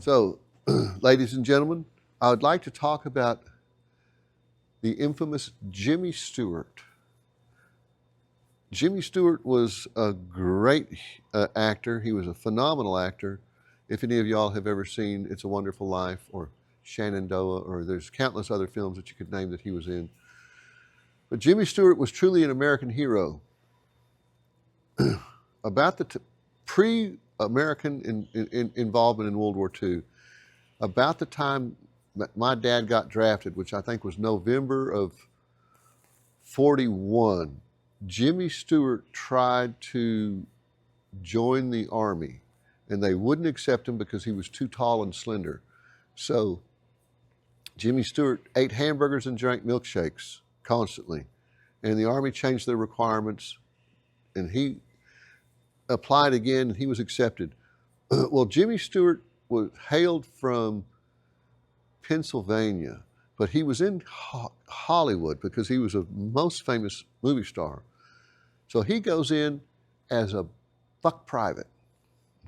So, ladies and gentlemen, I would like to talk about the infamous Jimmy Stewart. Jimmy Stewart was a great actor. He was a phenomenal actor. If any of y'all have ever seen It's a Wonderful Life or Shenandoah, or there's countless other films that you could name that he was in. But Jimmy Stewart was truly an American hero. About the pre-American involvement in World War II, about the time my dad got drafted, which I think was November of 41, Jimmy Stewart tried to join the Army, and they wouldn't accept him because he was too tall and slender. So Jimmy Stewart ate hamburgers and drank milkshakes constantly, and the Army changed their requirements, and he applied again, and he was accepted. Well, Jimmy Stewart was hailed from Pennsylvania, but he was in Hollywood because he was a most famous movie star. So he goes in as a buck private,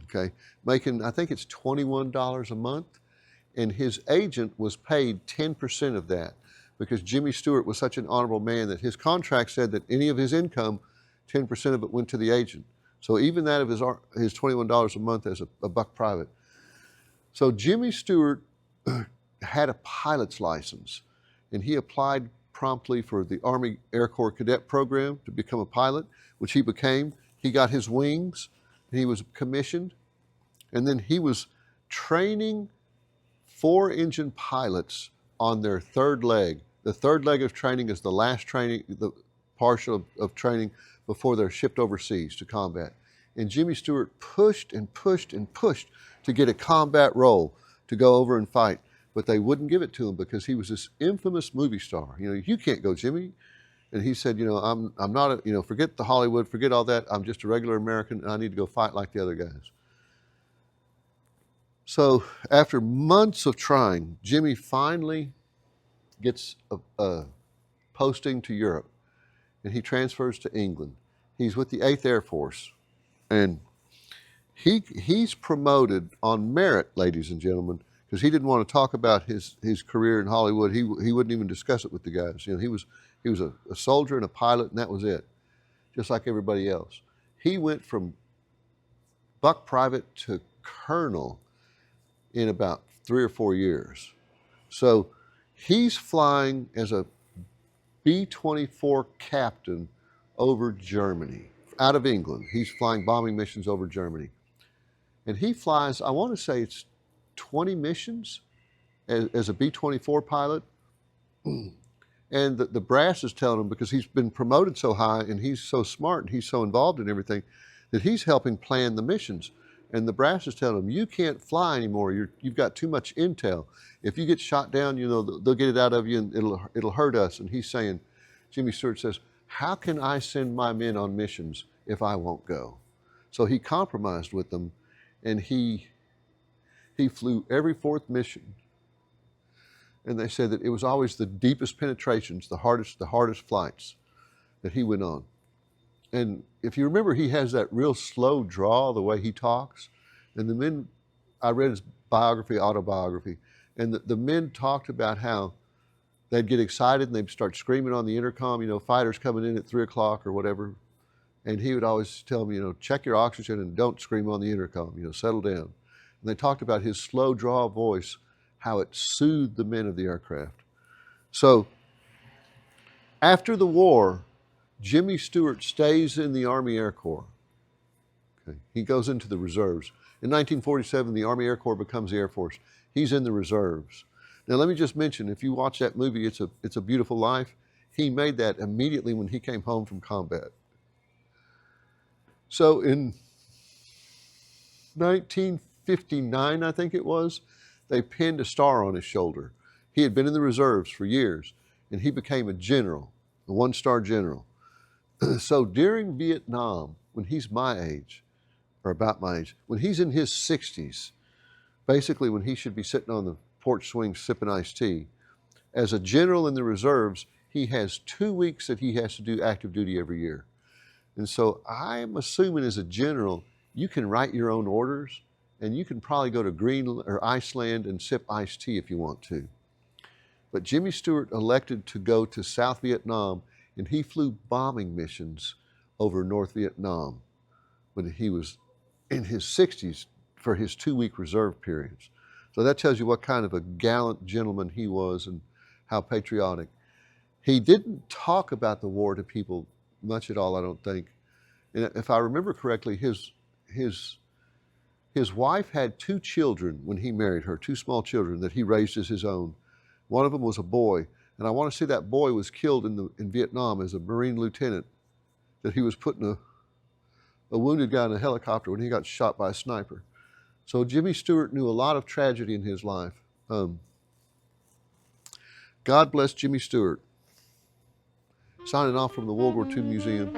okay, making, I think it's $21 a month, and his agent was paid 10% of that because Jimmy Stewart was such an honorable man that his contract said that any of his income, 10% of it went to the agent. So even that of his $21 a month as a buck private. So Jimmy Stewart had a pilot's license, and he applied promptly for the Army Air Corps Cadet Program to become a pilot, which he became. He got his wings, and he was commissioned, and then he was training 4-engine pilots on their third leg. The third leg of training is the last training, the partial of training before they're shipped overseas to combat. And Jimmy Stewart pushed and pushed and pushed to get a combat role to go over and fight, but they wouldn't give it to him because he was this infamous movie star. You can't go, Jimmy. And he said, I'm not, forget the Hollywood, forget all that. I'm just a regular American, and I need to go fight like the other guys. So after months of trying, Jimmy finally gets a posting to Europe, and he transfers to England. He's with the 8th Air Force, and he's promoted on merit, ladies and gentlemen, because he didn't want to talk about his career in Hollywood. He wouldn't even discuss it with the guys. He was a soldier and a pilot, and that was it, just like everybody else. He went from buck private to colonel in about 3 or 4 years. So he's flying as a B-24 captain over Germany, out of England. He's flying bombing missions over Germany. And he flies, I want to say it's 20 missions as a B-24 pilot. And the brass is telling him, because he's been promoted so high and he's so smart and he's so involved in everything, that he's helping plan the missions. And the brass is telling him, you can't fly anymore. You've got too much intel. If you get shot down, they'll get it out of you and it'll hurt us. And he's saying, Jimmy Stewart says, how can I send my men on missions if I won't go? So he compromised with them, and he flew every 4th mission. And they said that it was always the deepest penetrations, the hardest flights that he went on. And if you remember, he has that real slow drawl, the way he talks. And the men, I read his autobiography, and the men talked about how they'd get excited and they'd start screaming on the intercom, fighters coming in at 3 o'clock or whatever. And he would always tell them, check your oxygen and don't scream on the intercom, settle down. And they talked about his slow drawl voice, how it soothed the men of the aircraft. So after the war, Jimmy Stewart stays in the Army Air Corps. Okay. He goes into the reserves. In 1947, the Army Air Corps becomes the Air Force. He's in the reserves. Now, let me just mention, if you watch that movie, It's a Beautiful Life, he made that immediately when he came home from combat. So in 1959, I think it was, they pinned a star on his shoulder. He had been in the reserves for years, and he became a general, a 1-star general. So during Vietnam, when he's my age, or about my age, when he's in his 60s, basically when he should be sitting on the porch swing sipping iced tea, as a general in the reserves, he has 2 weeks that he has to do active duty every year. And so I'm assuming as a general, you can write your own orders and you can probably go to Greenland or Iceland and sip iced tea if you want to. But Jimmy Stewart elected to go to South Vietnam, and he flew bombing missions over North Vietnam when he was in his 60s for his 2-week reserve periods. So that tells you what kind of a gallant gentleman he was and how patriotic. He didn't talk about the war to people much at all, I don't think. And if I remember correctly, his wife had 2 children when he married her, 2 small children that he raised as his own. One of them was a boy, and I want to say that boy was killed in Vietnam as a Marine lieutenant, that he was putting a wounded guy in a helicopter when he got shot by a sniper. So Jimmy Stewart knew a lot of tragedy in his life. God bless Jimmy Stewart. Signing off from the World War II Museum.